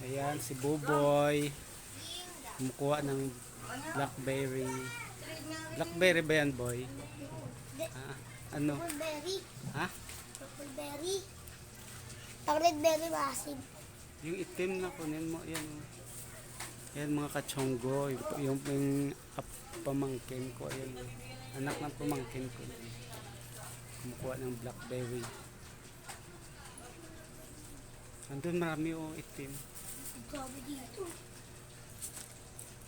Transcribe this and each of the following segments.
Ayan, si Buboy. Kumukuha ng blackberry. Blackberry ba yan, boy? Ah, ano? Purple berry. Ha? Purple berry. Ang red berry masin. Yung itim na kunin mo, yan. Yan mga kachonggo. Yung pamangkin ko. Ayan. Anak ng pamangkin ko. Kumukuha ng blackberry. Andun marami yung itim. Grabe dito.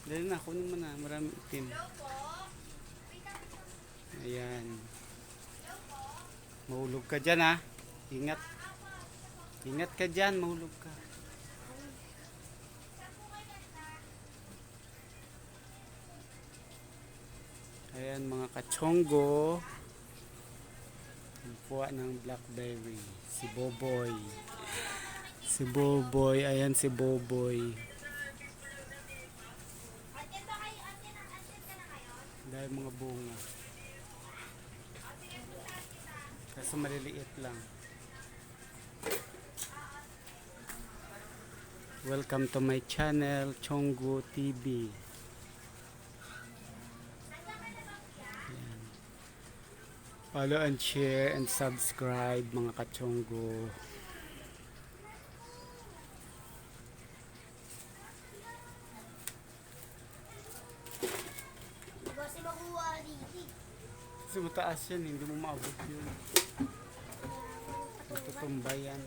Dahil na, kunin mo na. Marami itim. Ayan. Mahulog ka dyan, ha. Ingat. Ingat ka dyan, mahulog ka. Ayan mga kachonggo. Kuha ng blackberry. Si Boboy. Si Boboy. Ayan si Boboy. Dahil mga bunga. Kaso maliliit lang. Welcome to my channel, Chonggo TV. Ayan. Follow and share and subscribe mga kachonggo. Kasi makuha dito. Kasi mataas yan, hindi mo maabot yun. Matutumbay yan.